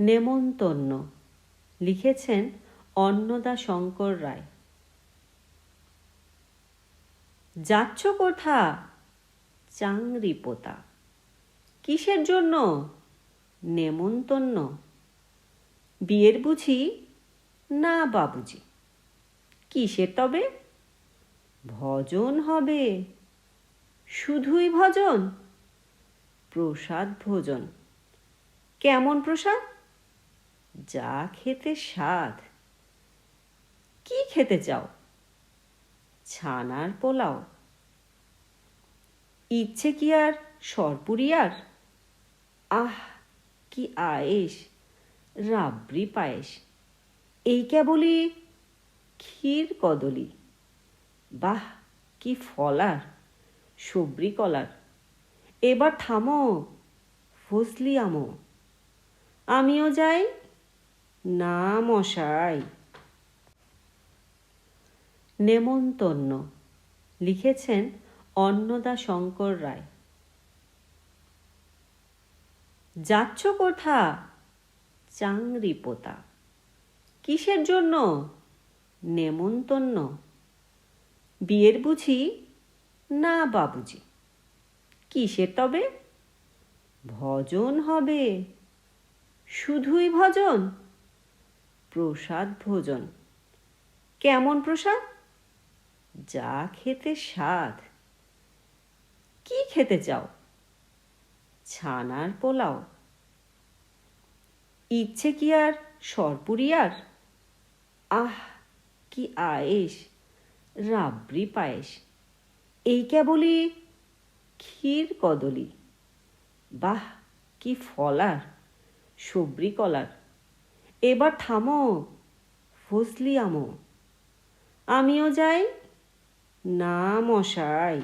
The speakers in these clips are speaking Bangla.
নেমন্তন্ন লিখেছেন অন্নদা শঙ্কর রায়। যাচ্ছ কোথা? চাংরি পোতা। কিসের জন্য? নেমন্তন্ন। বিয়ের বুঝি? না বাবুজি। কিসের তবে? ভজন হবে। শুধুই ভজন? প্রসাদ ভোজন। কেমন প্রসাদ? যা খেতে স্বাদ। কি খেতে চাও? ছানার পোলাও। ইচ্ছে কি আর সরপুরিয়ার? আহ, কি আয়েশ! রাবড়ি পায়েস। এই কেবলই ক্ষীর কদলি। বাহ, কি ফলার! সবরি কলার। এবার থামো, ফজলি আমো। আমিও যাই? না মশাই। নেমন্তন্ন লিখেছেন অন্নদা শঙ্কর রায়। যাচ্ছ কোথা? চাংরি পোতা। কিসের জন্য? নেমন্তন্ন। বিয়ের বুঝি? না বাবুজি। কিসের তবে? ভজন হবে। শুধুই ভজন? প্রসাদ ভোজন। কেমন প্রসাদ? যা খেতে স্বাদ। কি খেতে চাও? ছানার পোলাও। ইচ্ছে কি আর সরপুরিয়ার? আহ, কি আয়েশ! রাবড়ি পায়েস। এই কেবলই ক্ষীর কদলি। বাহ, কি ফলার! সবরি কলার। এবার থামো, ফজলি আমো। আমিও যাই? না মশাই।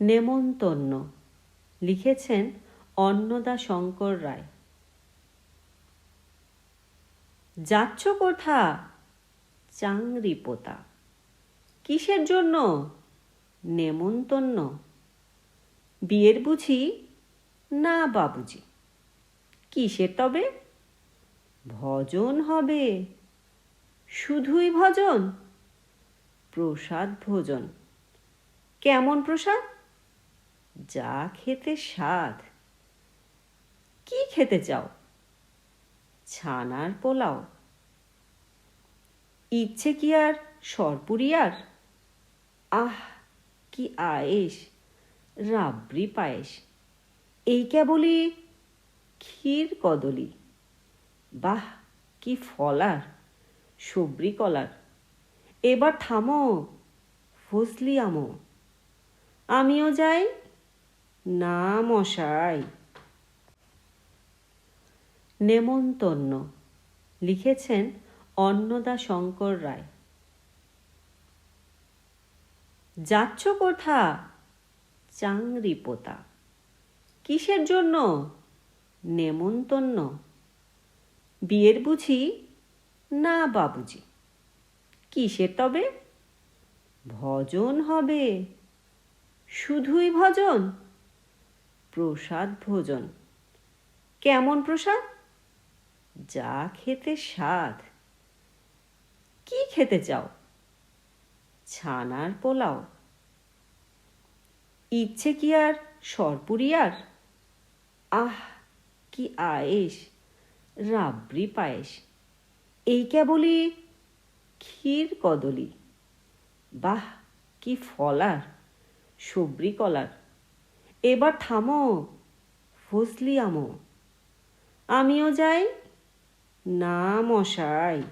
নেমন্তন্ন লিখেছেন অন্নদা শঙ্কর রায়। যাচ্ছ কোথা? চাংরি পোতা। কিসের জন্য? নেমন্তন্ন। বিয়ের বুঝি? না বাবুজি। কিসের তবে? ভজন হবে। শুধুই ভজন? প্রসাদ ভোজন। কেমন প্রসাদ? যা খেতে স্বাদ। কি খেতে চাও? ছানার পোলাও। ইচ্ছে কি আর সরপুরিয়ার? আহ, কি আয়েশ! রাবড়ি পায়েস। এই কেবলই ক্ষীর কদলি। বাহ, কি ফলার! সবরি কলার। এবার থামো, ফজলি আমো। আমিও যাই? না মশাই। নেমন্তন্ন লিখেছেন অন্নদা শঙ্কর রায়। যাচ্ছ কোথা? চাংরি পোতা। কিসের জন্য? নেমন্তন্ন। বিয়ের বুঝি? না বাবুজি। কিসের তবে? ভজন হবে। শুধুই ভজন? প্রসাদ ভোজন। কেমন প্রসাদ? যা খেতে স্বাদ। কি খেতে চাও? ছানার পোলাও। ইচ্ছে কি আর সরপুরিয়ার? আহ, কি আয়েশ! রাবড়ি পায়েস। এই কেবলই ক্ষীর কদলি। বাহ, কি ফলার! সবরি কলার। এবার থামো, ফজলি আমো। আমিও যাই? না মশাই।